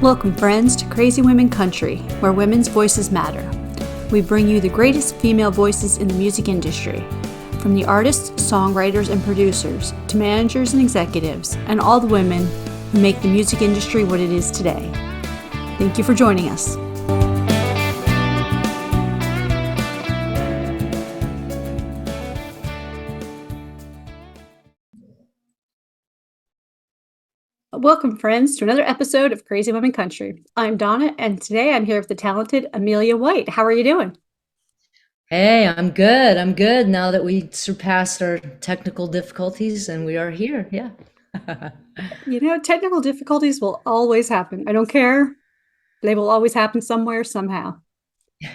Welcome, friends, to Crazy Women Country, where women's voices matter. We bring you the greatest female voices in the music industry, from the artists, songwriters, and producers, to managers and executives, and all the women who make the music industry what it is today. Thank you for joining us. Welcome, friends, to another episode of Crazy Women Country. I'm Donna, and today I'm here with the talented Amelia White. How are you doing? Hey, I'm good. I'm good now that we surpassed our technical difficulties and we are here. Yeah. You know, technical difficulties will always happen. I don't care. They will always happen somewhere, somehow.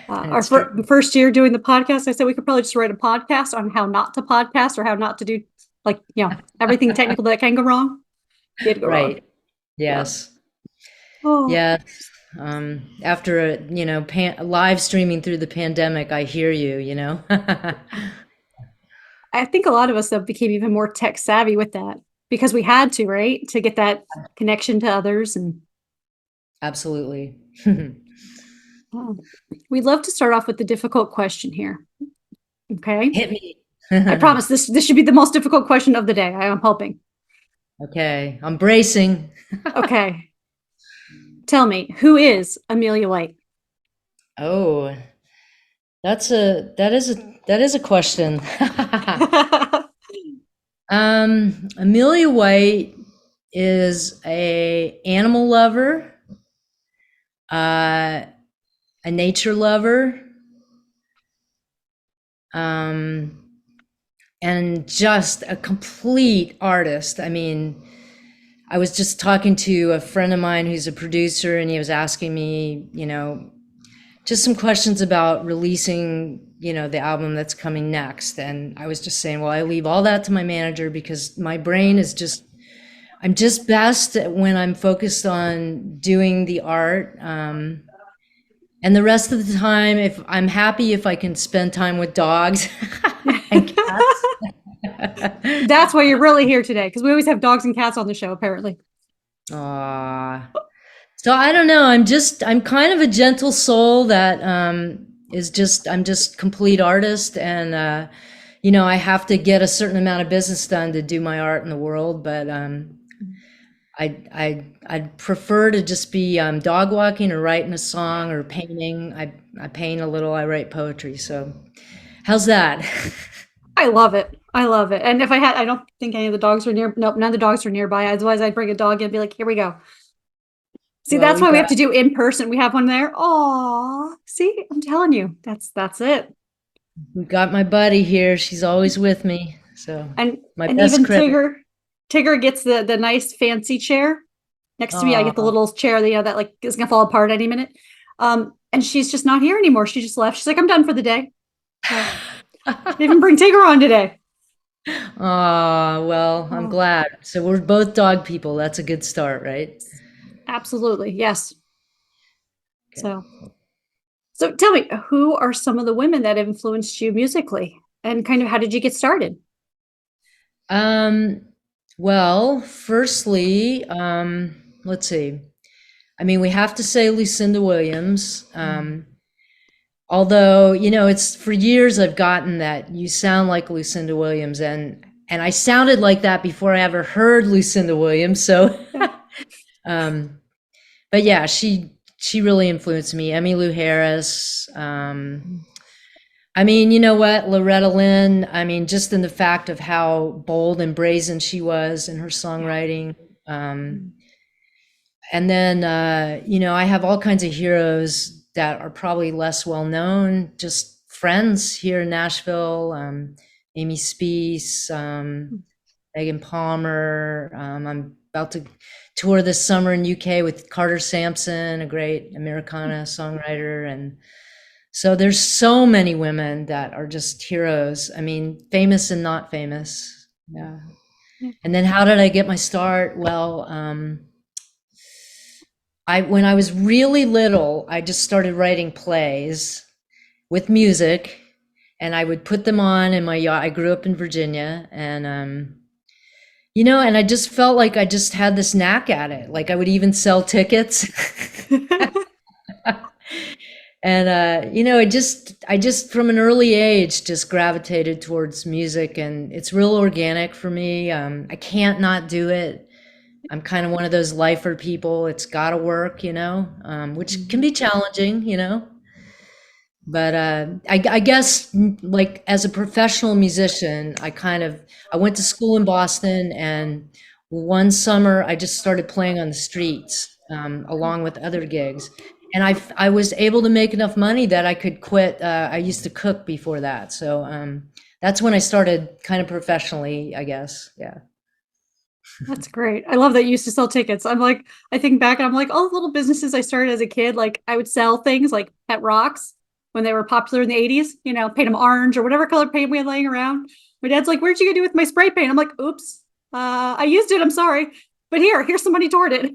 Our It's true. first year doing the podcast, I said we could probably just write a podcast on how not to podcast or how not to do, everything technical that can go wrong. Did go wrong. Right. Yeah. Yes. Oh, Yes. After live streaming through the pandemic, I hear you. I think a lot of us, though, became even more tech savvy with that because we had to, right? To get that connection to others. And Absolutely. oh, we'd love to start off with the difficult question here. Okay. Hit me. I promise this should be the most difficult question of the day. I am hoping. Okay, I'm bracing. Okay. Tell me, who is Amelia White? Oh, that is a question. Amelia White is a animal lover, uh, a nature lover, um, and just a complete artist. I mean, I was just talking to a friend of mine who's a producer, and he was asking me, just some questions about releasing, the album that's coming next. And I was just saying, well, I leave all that to my manager because my brain is just, I'm just best when I'm focused on doing the art. And the rest of the time, if I'm happy if I can spend time with dogs and cats. That's why you're really here today, because we always have dogs and cats on the show, apparently. Aw. So I don't know. I'm kind of a gentle soul that I'm just complete artist, and I have to get a certain amount of business done to do my art in the world. But I'd prefer to just be dog walking or writing a song or painting. I paint a little. I write poetry. So how's that? I love it. I love it. And if I don't think any of the dogs were near. Nope, none of the dogs were nearby. Otherwise, I'd bring a dog in and be like, "Here we go." See, Well, that's we why we got have to do in person. We have one there. Oh, see, I'm telling you, that's it. we got my buddy here. She's always with me. So And my and best even critic. Tigger gets the nice fancy chair next to me. I get the Aw. little chair that like is gonna fall apart any minute. And she's just not here anymore. She just left. She's like, I'm done for the day. So didn't even bring Tigger on today. Oh, well, I'm Oh, glad. So we're both dog people. That's a good start, right? absolutely, yes. Okay. So tell me, who are some of the women that influenced you musically, and kind of how did you get started? Um, well, firstly, let's see. I mean, we have to say Lucinda Williams. Although, it's for years I've gotten that you sound like Lucinda Williams, and I sounded like that before I ever heard Lucinda Williams. So, Yeah. um, but yeah, she really influenced me. Emmylou Harris. I mean, you know what, Loretta Lynn. I mean, just in the fact of how bold and brazen she was in her Yeah. songwriting. And then, I have all kinds of heroes that are probably less well known, just friends here in Nashville. Amy Speace, Megan Palmer. I'm about to tour this summer in UK with Carter Sampson, a great Americana songwriter. And so there's so many women that are just heroes. I mean, famous and not famous. Yeah. Yeah. And then how did I get my start? Well, when I was really little, I just started writing plays with music, and I would put them on in my yacht. I grew up in Virginia, and And I just felt like I just had this knack at it. Like I would even sell tickets. And I just from an early age just gravitated towards music, and it's real organic for me. I can't not do it. I'm kind of one of those lifer people. It's got to work, which can Mhm. be challenging. But I guess like as a professional musician, I went to school in Boston, and one summer I just started playing on the streets along with other gigs, and I was able to make enough money that I could quit. I used to cook before that, so that's when I started kind of professionally, I guess. Yeah. That's great. I love that you used to sell tickets. I'm like, I think back and I'm like, all the little businesses I started as a kid, like I would sell things like pet rocks when they were popular in the 80s, paint them orange or whatever color paint we had laying around. My dad's like, where'd you go do with my spray paint? I'm like, oops, I used it. I'm sorry. But here's some money toward it.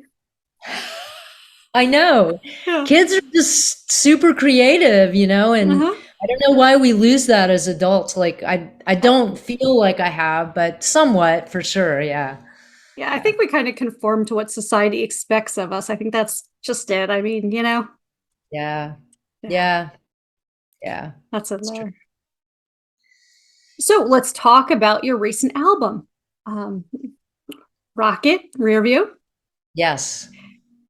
I know. Yeah. Kids are just super creative, and Uh-huh. I don't know why we lose that as adults. Like I don't feel like I have, but somewhat for sure. Yeah. Yeah, I Yeah. think we kind of conform to what society expects of us. I think that's just it. I mean, Yeah. yeah, Yeah. Yeah. that's in It's true. there. So let's talk about your recent album, um, Rocket Rearview. Yes.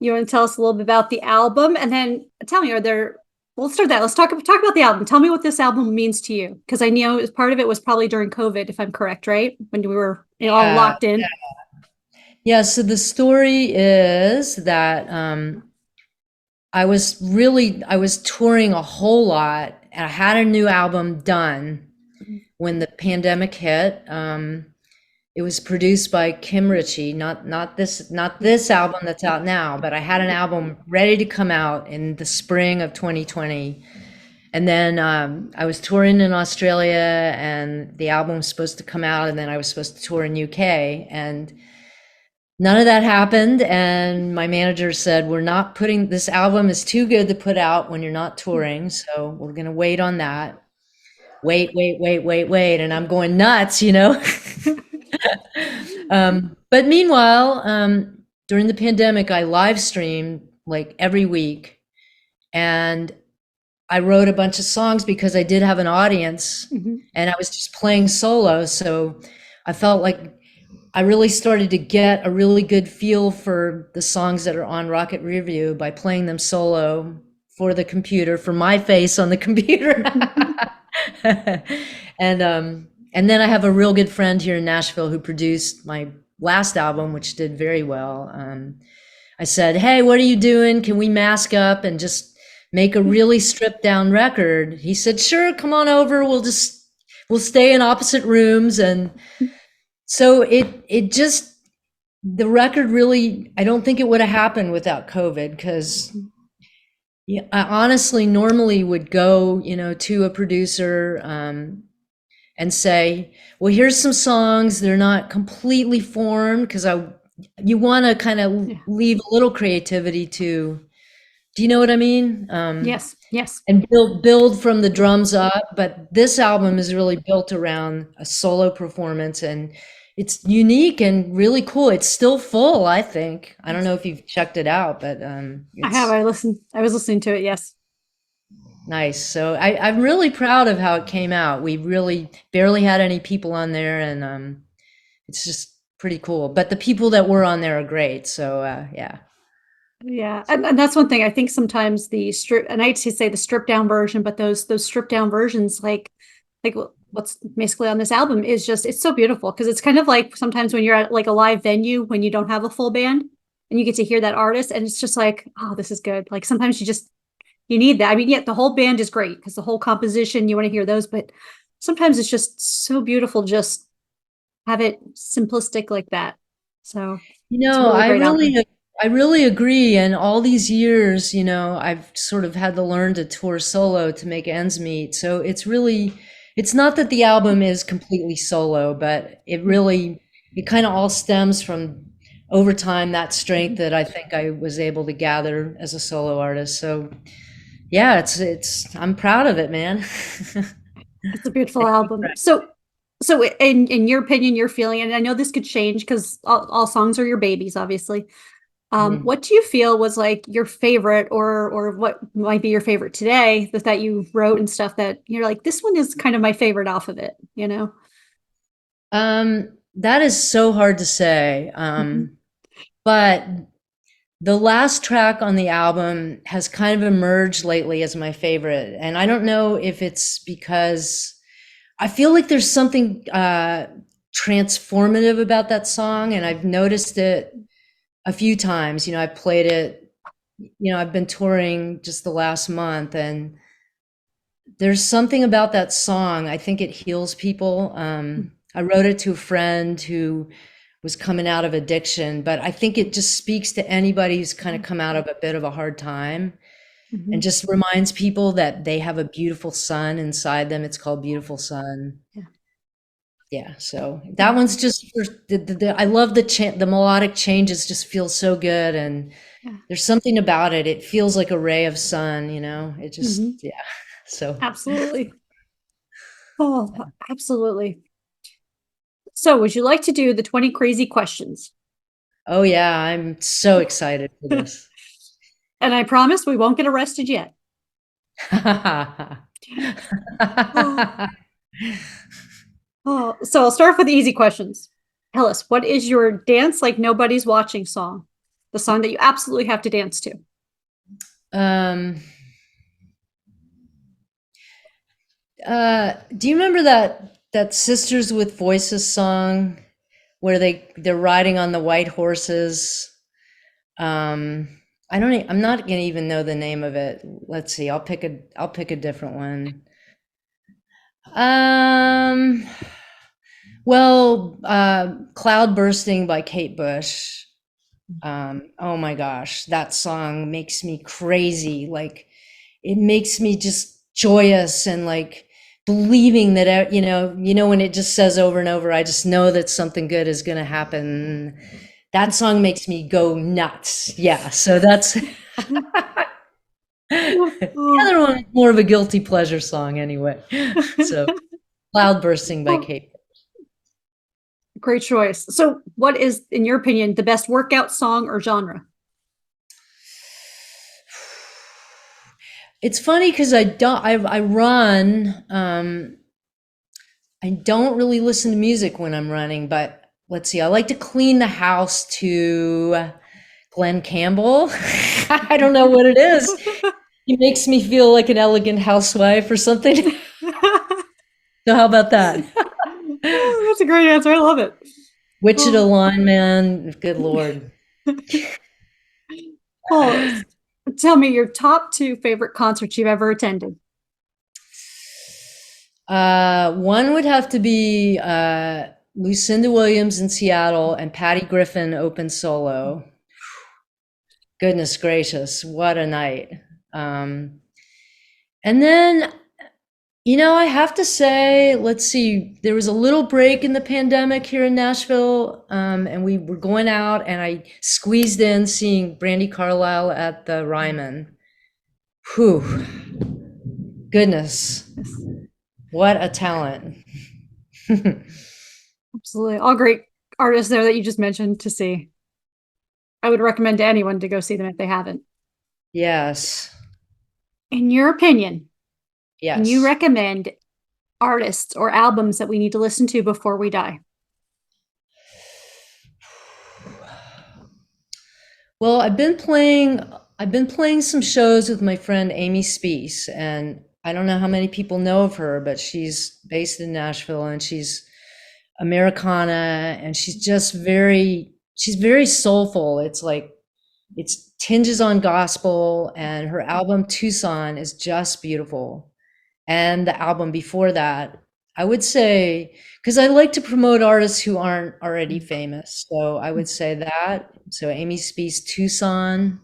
You want to tell us a little bit about the album, and then tell me, are there? Well, let's start that. Let's talk about the album. Tell me what this album means to you, because I know part of it was probably during COVID, if I'm correct, right? When we were all Yeah. locked in. Yeah. So the story is that I was touring a whole lot, and I had a new album done when the pandemic hit. It was produced by Kim Ritchie, not this album that's out now, but I had an album ready to come out in the spring of 2020. And then I was touring in Australia, and the album was supposed to come out, and then I was supposed to tour in UK, and none of that happened. And my manager said, "We're not putting this album is too good to put out when you're not touring, so we're gonna wait on that. Wait, wait, wait, wait, wait." And I'm going nuts. But meanwhile, during the pandemic, I live streamed like every week, and I wrote a bunch of songs because I did have an audience, Mhm. and I was just playing solo. So I felt like I really started to get a really good feel for the songs that are on Rocket Review by playing them solo for the computer, for my face on the computer. And then I have a real good friend here in Nashville who produced my last album, which did very well. I said, "Hey, what are you doing? Can we mask up and just make a really stripped down record?" He said, "Sure, come on over. We'll stay in opposite rooms." And so it just the record really, I don't think it would have happened without COVID, because yeah, I honestly normally would go, to a producer and say, "Well, here's some songs. They're not completely formed because you want to kind of Yeah. leave a little creativity to, do you know what I mean? Yes. Yes. And build from the drums up. But this album is really built around a solo performance, and it's unique and really cool. It's still full, I think. I don't know if you've checked it out, but I have. it's I was listening to it. Yes. nice. So I'm really proud of how it came out. We really barely had any people on there, and it's just pretty cool. But the people that were on there are great. So yeah. Yeah, and that's one thing I think sometimes the strip, and I hate to say the stripped down version, but those stripped down versions, like what's basically on this album is just it's so beautiful because it's kind of like sometimes when you're at like a live venue when you don't have a full band and you get to hear that artist and it's just like, oh, this is good. Like sometimes you need that. I mean, yeah, the whole band is great because the whole composition you want to hear those, but sometimes it's just so beautiful just have it simplistic like that. So You it's a know, really I great album. really, I really agree. And all these years, I've sort of had to learn to tour solo to make ends meet. So it's not that the album is completely solo, but it kind of all stems from over time, that strength that I think I was able to gather as a solo artist. So yeah, I'm proud of it, man. It's a beautiful album. So So, in your opinion, your feeling, and I know this could change because all songs are your babies, obviously. Mhm. What do you feel was like your favorite, or what might be your favorite today that you wrote and stuff that you're like, this one is kind of my favorite off of it, you know? That is so hard to say. Mhm. But the last track on the album has kind of emerged lately as my favorite. And I don't know if it's because I feel like there's something transformative about that song. And I've noticed it a few times. I played it, I've been touring just the last month, and there's something about that song. I think it heals people. I wrote it to a friend who was coming out of addiction, but I think it just speaks to anybody who's kind of come out of a bit of a hard time and Mhm. just reminds people that they have a beautiful sun inside them. It's called Beautiful Sun. Yeah. Yeah, so that Oh, one's just for I love the melodic changes just feel so good, and yeah. there's something about it. It feels like a ray of sun. It just, Mhm. yeah. So, Absolutely. Oh, absolutely. So, would you like to do the 20 crazy questions? oh yeah, I'm so excited for this. And I promise we won't get arrested yet. Oh, oh. So I'll start with the easy questions. Tell us, what is your dance like nobody's watching song? The song that you absolutely have to dance to. Um, do you remember that Sisters with Voices song where they're riding on the white horses? Um, I'm not gonna even know the name of it. Let's see. I'll pick a different one. Um, well, Cloud Bursting by Kate Bush. Oh my gosh, that song makes me crazy. Like, it makes me just joyous and like believing that, when it just says over and over, I just know that something good is going to happen. That song makes me go nuts. Yeah. So that's the Oh, other one, more of a guilty pleasure song anyway. So Cloud Bursting by oh, Kate. great choice. So, what is, in your opinion, the best workout song or genre? It's funny because I run. I don't really listen to music when I'm running, but let's see. I like to clean the house to Glenn Campbell. I don't know what it is. He makes me feel like an elegant housewife or something. So how about that? Oh, that's a great answer. I love it. Wichita Oh, lineman. Good Lord. oh, tell me your top two favorite concerts you've ever attended. One would have to be Lucinda Williams in Seattle and Patty Griffin open solo. Goodness gracious, what a night. Um, and then, I have to say, let's see, there was a little break in the pandemic here in Nashville, and we were going out, and I squeezed in seeing Brandy Carlisle at the Ryman. Whew, goodness, Yes, what a talent. absolutely. All great artists there that you just mentioned to see. I would recommend to anyone to go see them if they haven't. Yes, In your opinion, can you yes. recommend artists or albums that we need to listen to before we die? Well, I've been playing some shows with my friend Amy Spees, and I don't know how many people know of her, but she's based in Nashville, and she's Americana, and she's very soulful. It's like it's tinges on gospel, and her album Tucson is just beautiful. And the album before that, I would say, because I like to promote artists who aren't already famous. So I would say that. So Amy Spees Tucson.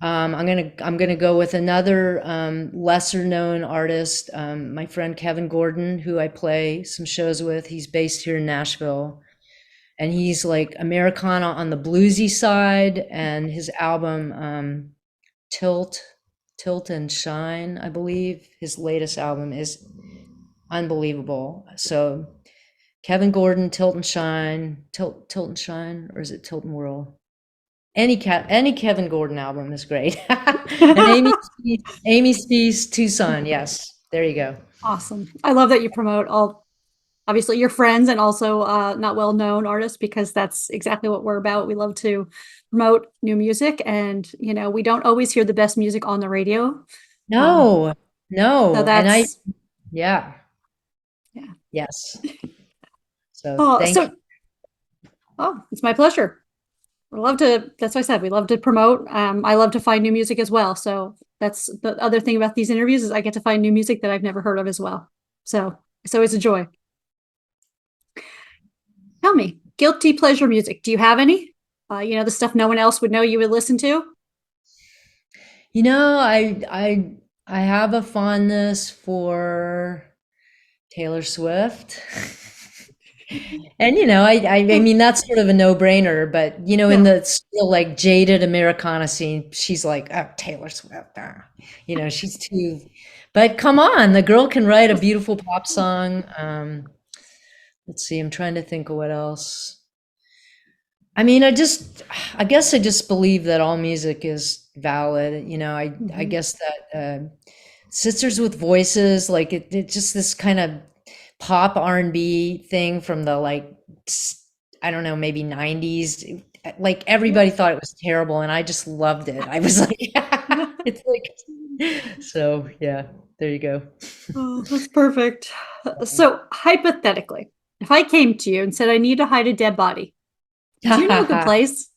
I'm gonna go with another lesser known artist, my friend Kevin Gordon, who I play some shows with. He's based here in Nashville, and he's like Americana on the bluesy side. And his album Tilt, Tilt and Shine, I believe his latest album is. unbelievable. So Kevin Gordon, Tilt and Shine, Tilt and Shine, or is it Tilt and Whirl? Any Kevin Gordon album is great. And Amy Spees, Tucson. Yes, there you go. Awesome. I love that you promote all, obviously, your friends and also not well known artists, because that's exactly what we're about. We love to promote new music, and we don't always hear the best music on the radio. Um, No, so no, and that's yeah, yeah. yes. So Oh, thank you. so it's my pleasure. We love to. That's what I said. We love to promote. I love to find new music as well. So that's the other thing about these interviews, is I get to find new music that I've never heard of as well. So it's always a joy. Tell me, guilty pleasure music. Do you have any? The stuff no one else would know you would listen to. You know, I have a fondness for Taylor Swift. And I mean that's sort of a no-brainer, but in Yeah. the still like jaded Americana scene, she's like, oh, Taylor Swift. She's too. But come on, the girl can write a beautiful pop song. Let's see, I'm trying to think of what else. I mean, I guess I just believe that all music is valid. I Mhm. guess that Sisters with Voices, like it just this kind of pop R&B thing from the like I don't know, maybe 90s. Like Yeah. everybody thought it was terrible and I just loved it. I was like, it's like so yeah, there you go. Oh, that's perfect. So, hypothetically, if I came to you and said I need to hide a dead body, do you know a good place?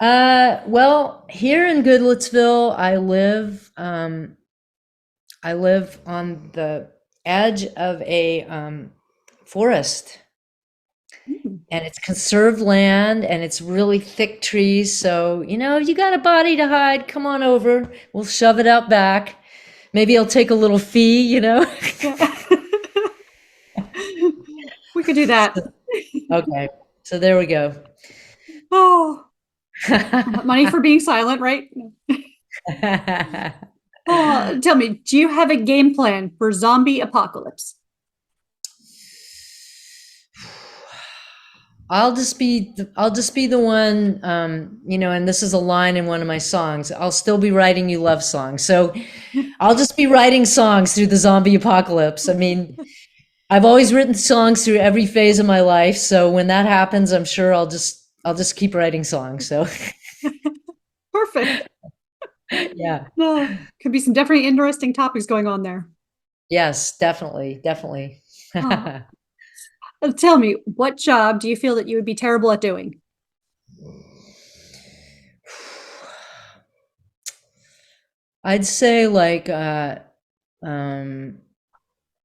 Well, here in Goodlettsville, I live on the edge of a forest, Hmm. and it's conserved land and it's really thick trees. So, if you got a body to hide, come on over. We'll shove it out back. Maybe I'll take a little fee. Yeah. We could do that. Okay. So there we go. Oh, money for being silent, right? Oh, tell me, do you have a game plan for zombie apocalypse? I'll just be the one, and this is a line in one of my songs. I'll still be writing you love songs. So I'll just be writing songs through the zombie apocalypse. I mean, I've always written songs through every phase of my life. So when that happens, I'm sure I'll just keep writing songs. So Perfect. yeah. No, could be some definitely interesting topics going on there. Yes, definitely, definitely. Oh, tell me, what job do you feel that you would be terrible at doing? I'd say um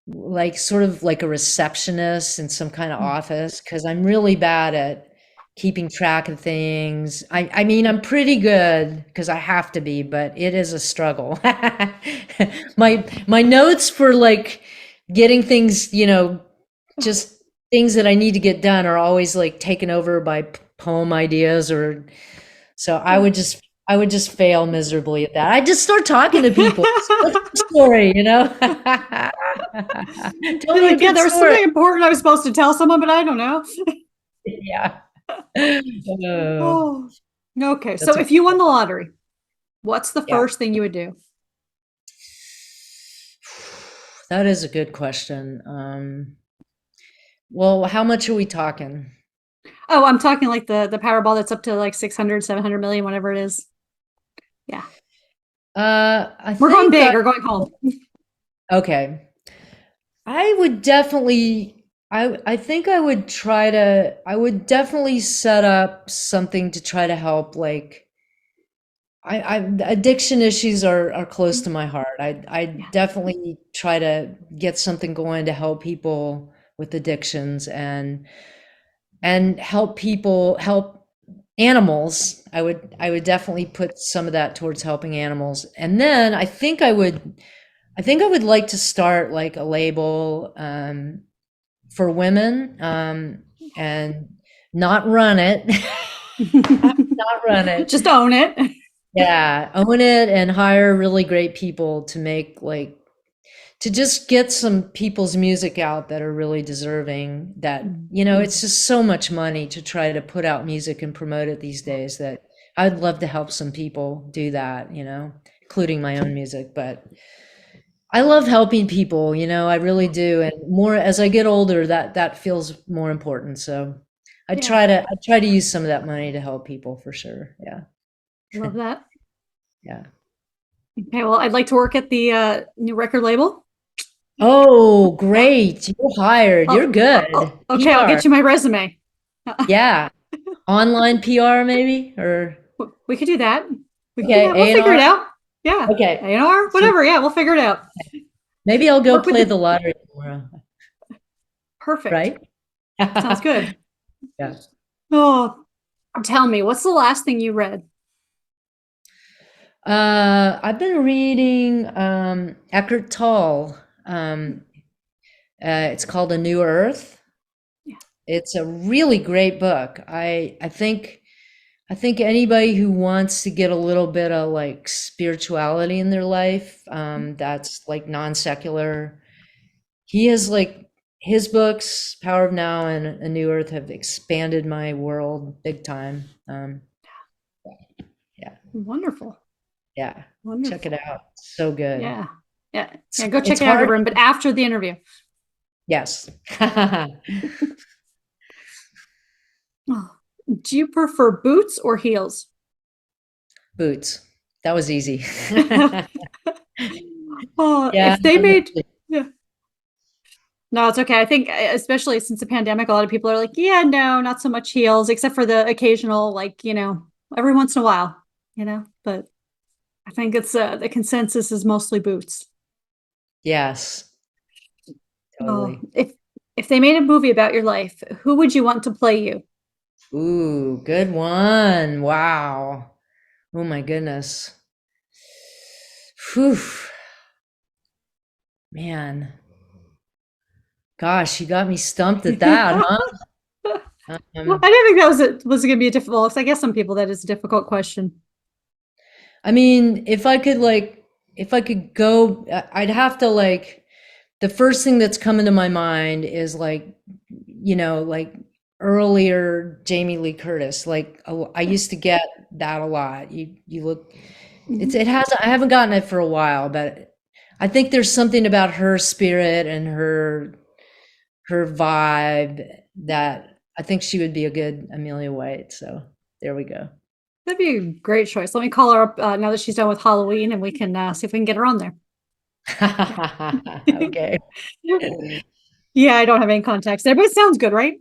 like sort of like a receptionist in some kind of office because I'm really bad at keeping track of things. I mean I'm pretty good because I have to be, but it is a struggle. My notes for like getting things, just things that I need to get done are always like taken over by poem ideas or so I would just fail miserably at that. I just start talking to people. What's the story, Tell Be me a like, yeah, good there was story. something important I was supposed to tell someone, but I don't know. Yeah. Oh, Oh, okay. So that's if you won the lottery, what's the yeah. first thing you would do? That is a good question. Well, how much are we talking? Oh, I'm talking like the Powerball that's up to like 600, 700 million, whatever it is. Yeah. I We're going think big or going home. okay. I would definitely I think I would definitely set up something to try to help like I addiction issues are close to my heart. I Yeah. definitely try to get something going to help people with addictions and help animals. I would definitely put some of that towards helping animals. And then I think I would like to start like a label for women and not run it. Not run it. Just own it. Yeah, own it and hire really great people to just get some people's music out that are really deserving, that, you know, it's just so much money to try to put out music and promote it these days, that I'd love to help some people do that, you know, including my own music. But I love helping people, you know, I really do. And more as I get older, that feels more important. So Yeah, I try to use some of that money to help people for sure. Yeah. love that. Yeah. Okay, well, I'd like to work at the new record label. Oh, Yeah. great. You're hired. You're good. Okay, I'll PR. get you my resume. Yeah. Online PR maybe, or We could do that. We could do okay, that. We'll figure it A&R. out. Yeah. Okay. A&R, So whatever. Yeah, we'll figure it out. maybe I'll go Work with play the the lottery tomorrow, perfect. right? Sounds good. Yeah. Oh, tell me, what's the last thing you read? I've been reading Eckhart Tolle. It's called A New Earth. Yeah. It's a really great book. I think anybody who wants to get a little bit of like spirituality in their life, that's like non-secular. He has like his books, Power of Now and A New Earth, have expanded my world big time. Yeah, Wonderful. yeah, check it Wonderful. out. So good. Yeah. Yeah. Yeah. Go check It's it out, hard. everyone, but after the interview. Yes. Oh. Do you prefer boots or heels? Boots. That was easy. Oh, Yeah. if they made, yeah. No, it's okay. I think, especially since the pandemic, a lot of people are like, yeah, no, not so much heels, except for the occasional, like, every once in a while, but I think it's the consensus is mostly boots. Yes. Oh, Totally. if they made a movie about your life, who would you want to play you? Ooh, good one. Wow. Oh my goodness. Whew. Man. Gosh, you got me stumped at that, I huh? Um, didn't think that was going to be a difficult. I guess some people that is a difficult question. I mean, if I could go, I'd have to like, the first thing that's coming to my mind is like, you know, like earlier Jamie Lee Curtis. Like I used to get that a lot. You look, Mhm. it has, I haven't gotten it for a while, but I think there's something about her spirit and her vibe that I think she would be a good Amelia White. So there we go. That'd be a great choice. Let me call her up now that she's done with Halloween, and we can see if we can get her on there. Okay. Yeah, I don't have any contacts there, but it sounds good, right?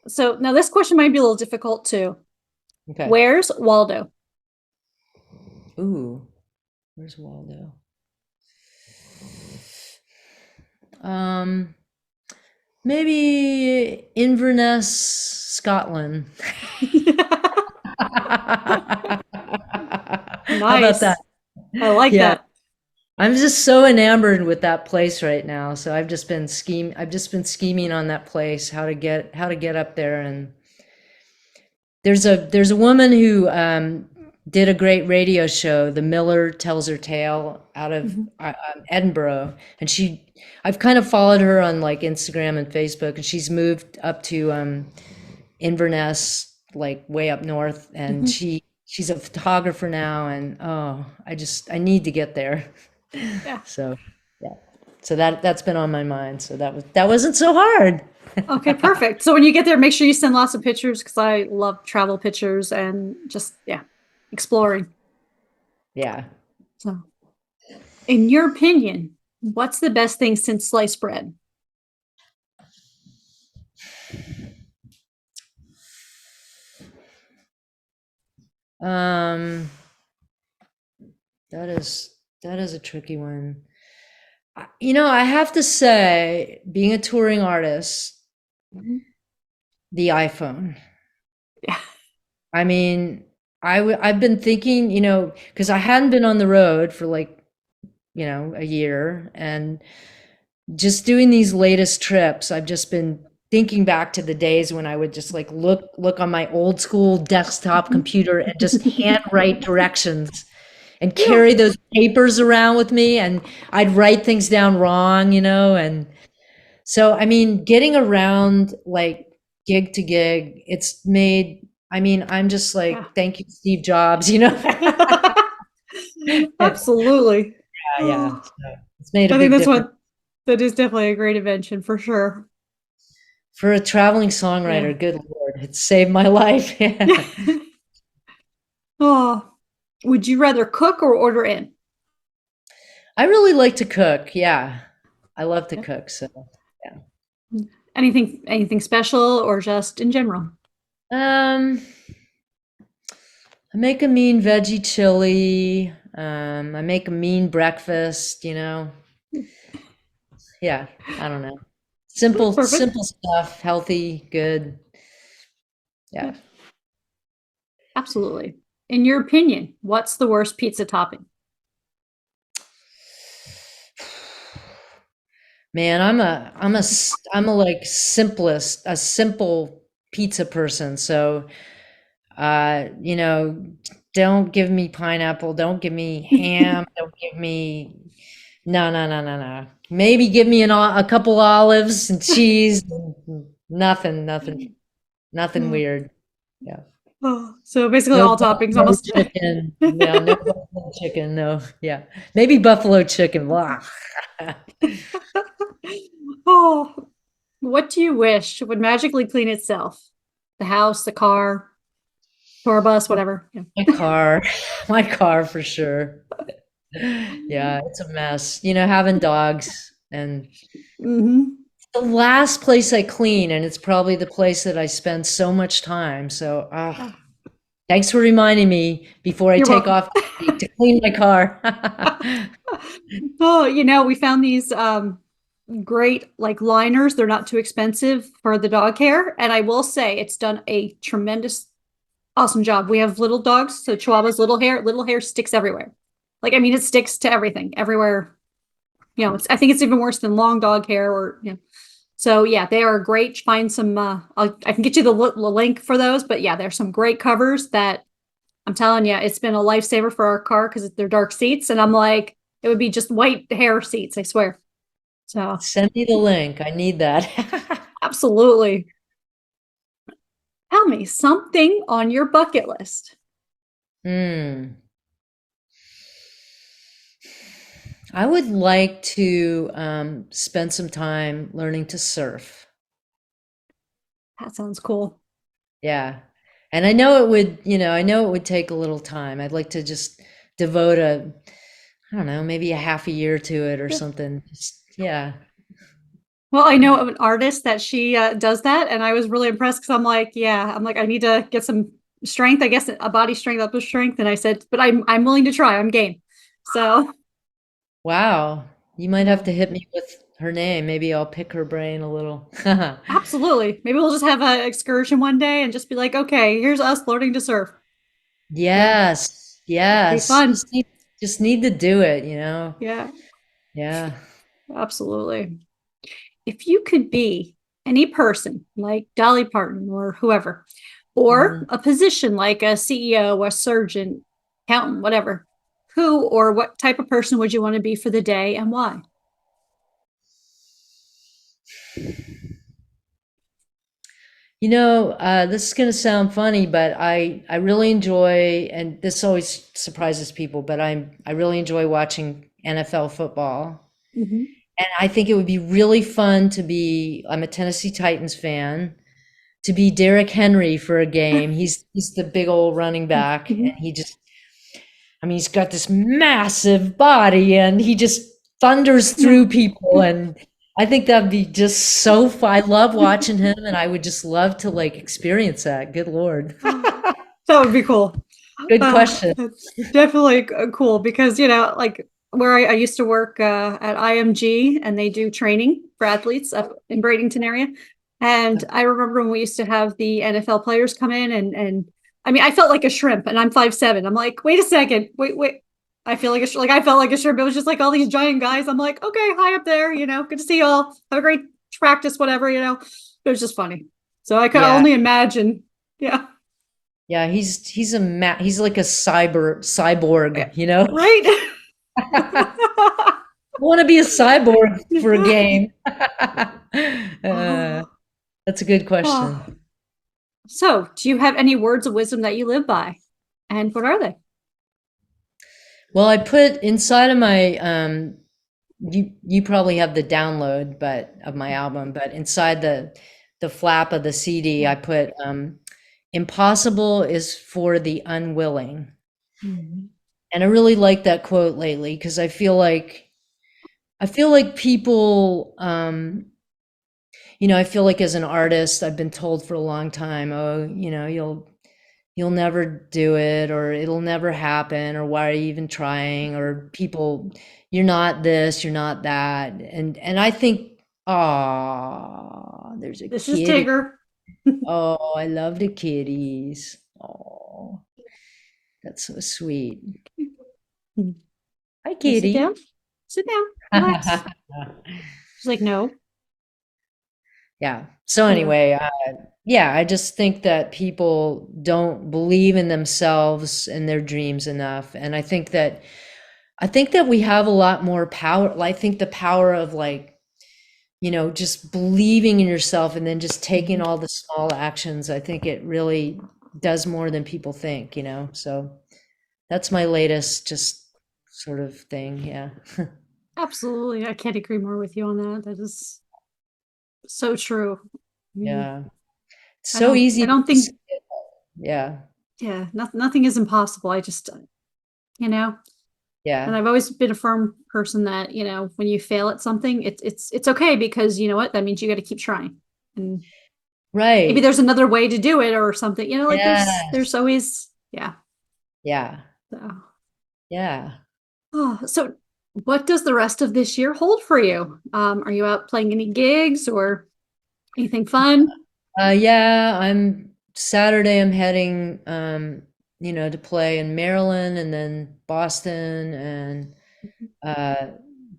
So now this question might be a little difficult too. Okay. Where's Waldo? Ooh, where's Waldo? Um, maybe Inverness, Scotland. How about that? Nice. I like Yeah, that. I'm just so enamored with that place right now. So I've just been scheming on that place, how to get up there. And there's a woman who did a great radio show, The Miller Tells Her Tale, out of Mhm. Edinburgh, and I've kind of followed her on like Instagram and Facebook, and she's moved up to Inverness, like way up north, and Mhm. she's a photographer now, and oh, I need to get there. Yeah. So yeah, so that's been on my mind. So that wasn't so hard. Okay, perfect. So when you get there, make sure you send lots of pictures because I love travel pictures and just, yeah, exploring. Yeah. So, in your opinion, what's the best thing since sliced bread? Um, that is a tricky one. You know, I have to say, being a touring artist, Mhm. the iPhone. Yeah. I mean, I've been thinking, you know, because I hadn't been on the road for like, you know, a year, and just doing these latest trips, I've just been thinking back to the days when I would just like look on my old school desktop Mhm. computer and just handwrite directions. and Yeah. carry those papers around with me, and I'd write things down wrong, and so, I mean, getting around like gig to gig, it's made, I mean, I'm just Yeah. like, thank you, Steve Jobs. Yeah, Absolutely. yeah. Oh, So it's made a I think big that's difference. what that is definitely a great invention for sure. For a traveling Yeah. songwriter, good Lord, it saved my life. Yeah. Yeah. Oh, would you rather cook or order in? I really like to cook. Yeah. I love to Yeah. cook. So, yeah. Anything special or just in general? Um, I make a mean veggie chili. I make a mean breakfast. Yeah, I don't know. That's Simple, perfect. simple stuff, healthy, good. Yeah, Yeah. absolutely. In your opinion, what's the worst pizza topping? Man, I'm a like simplest, a simple pizza person. So, you know, don't give me pineapple, don't give me ham, don't give me no, no, no, no, no. Maybe give me a couple olives and cheese. Nothing, nothing, nothing Oh, weird. Yeah. so basically No all toppings buffalo almost. chicken. No, no buffalo chicken. No. Yeah. Maybe buffalo chicken. Blah. Oh, what do you wish would magically clean itself? The house, the car, tour bus, whatever. Yeah. My car. My car for sure. Yeah, it's a mess. Having dogs and Hmm. the last place I clean, and it's probably the place that I spend so much time. So, thanks for reminding me before I You're take welcome. off to clean my car. Oh, we found these great like liners. They're not too expensive for the dog hair. And I will say it's done a tremendous, awesome job. We have little dogs, so Chihuahua's little hair sticks everywhere. Like, I mean, it sticks to everything, everywhere. I think it's even worse than long dog hair So yeah, they are great. Find some, I can get you the link for those, but yeah, there's some great covers that I'm telling you, it's been a lifesaver for our car because they're dark seats. And I'm like, it would be just white hair seats, I swear. So Send me the link. I need that. absolutely. Tell me something on your bucket list. Hmm. I would like to spend some time learning to surf. That sounds cool. Yeah. And I know it would take a little time. I'd like to just devote I don't know, maybe a half a year to it or Yeah. something. Yeah. Well, I know of an artist that she does that, and I was really impressed because I'm like, I need to get some strength, I guess, a body strength, upper strength. And I said, but I'm willing to try. I'm game. So Wow. You might have yeah, to hit me with her name. Maybe I'll pick her brain a little. absolutely. Maybe we'll just have an excursion one day and just be like, okay, here's us learning to surf. Yeah, Yes. that'd be Yes. fun. Just need to do it. Yeah, Yeah. absolutely. If you could be any person like Dolly Parton or whoever, or Mhm. a position like a CEO, a surgeon, accountant, whatever, who or what type of person would you want to be for the day and why? This is going to sound funny, but I really enjoy, and this always surprises people, but I really enjoy watching NFL football. Mhm. And I think it would be really fun I'm a Tennessee Titans fan, to be Derrick Henry for a game. He's the big old running back, and Mhm. I mean, he's got this massive body and he just thunders Yeah. through people. And I think that'd be just so fun. I love watching him and I would just love to like experience that. Good Lord. Oh, that would be cool. Good question. That's definitely cool because, like where I used to work at IMG and they do training for athletes up in Bradenton area. And I remember when we used to have the NFL players come in and I mean, I felt like a shrimp and I'm 5'7". I'm like, wait a second, wait. I feel like like I felt like a shrimp. It was just like all these giant guys. I'm like, okay, hi up there, good to see y'all. Have a great practice, whatever. It was just funny. So I could Yeah. only imagine. Yeah. Yeah, he's like a cyborg, you know? Right? I want to be a cyborg for a game. Oh, That's a good question. oh. So, do you have any words of wisdom that you live by? And what are they? Well, I put inside of my you probably have the download but of my album, but inside the flap of the CD I put impossible is for the unwilling. Mhm. And I really like that quote lately because I feel like people I feel like as an artist I've been told for a long time, oh, you'll never do it, or it'll never happen, or why are you even trying, or people, you're not this, you're not that. And I think, oh, there's a This is kitty. Tigger. Oh, I love the kitties. Oh, that's so sweet. Hi, Can you sit kitty. down? Sit down. Relax. She's like, no. Yeah. So Yeah. anyway, yeah, I just think that people don't believe in themselves and their dreams enough, and I think that we have a lot more power. I think the power of, like, just believing in yourself and then just taking Mhm. all the small actions. I think it really does more than people think. So that's my latest just sort of thing. Yeah. Absolutely. I can't agree more with you on that. That is so true. I mean, Yeah. It's so I easy. don't think, Yeah. yeah, nothing is impossible. I just, you know, and Yeah. I've always been a firm person that, when you fail at something, it's okay because you know what? That means you got to keep trying. And maybe Right. there's another way to do it or something, like there's Yes. always, yeah. Yeah. So, Yeah. so what does the rest of this year hold for you? Are you out playing any gigs or anything fun? Yeah, Saturday I'm heading to play in Maryland and then Boston and uh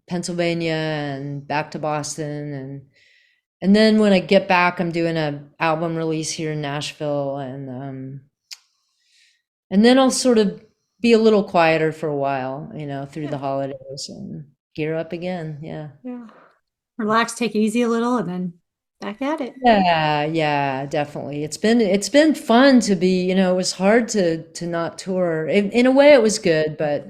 Pennsylvania and back to Boston, and then when I get back I'm doing a album release here in Nashville, and then I'll sort of be a little quieter for a while, through Yeah. the holidays and gear up again. Yeah. Yeah. Relax, take it easy a little, and then back at it. Yeah, yeah, definitely. It's been fun to be, it was hard to not tour. In a way it was good, but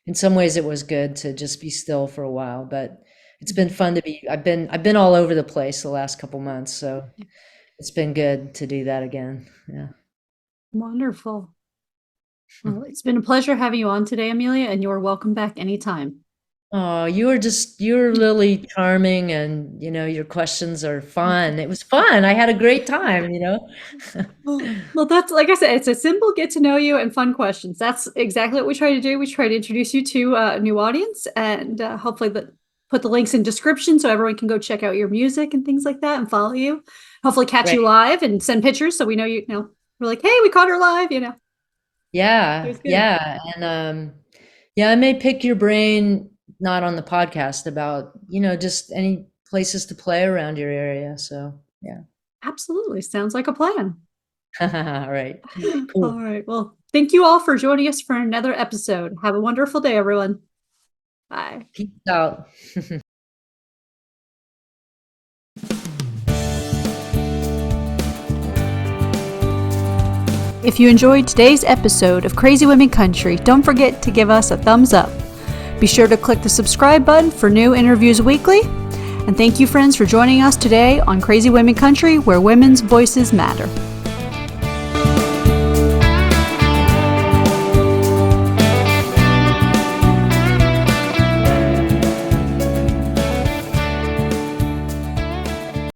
in some ways it was good to just be still for a while, but it's been Mhm. fun to be I've been all over the place the last couple months, so it's been good to do that again. Yeah. Wonderful. Well, it's been a pleasure having you on today, Amelia, and you're welcome back anytime. Oh, you're really charming, and your questions are fun. It was fun. I had a great time. Well, that's like I said, it's a simple get to know you and fun questions. That's exactly what we try to do. We try to introduce you to a new audience and hopefully put the links in description so everyone can go check out your music and things like that and follow you. Hopefully catch Right. you live and send pictures so we know we're like, hey, we caught her live. It Yeah, was good. yeah. And yeah, I may pick your brain, not on the podcast, about, just any places to play around your area. So, yeah. Absolutely. Sounds like a plan. All right. All Cool. right. Well, thank you all for joining us for another episode. Have a wonderful day, everyone. Bye. Peace out. If you enjoyed today's episode of Crazy Women Country, don't forget to give us a thumbs up. Be sure to click the subscribe button for new interviews weekly. And thank you, friends, for joining us today on Crazy Women Country, where women's voices matter.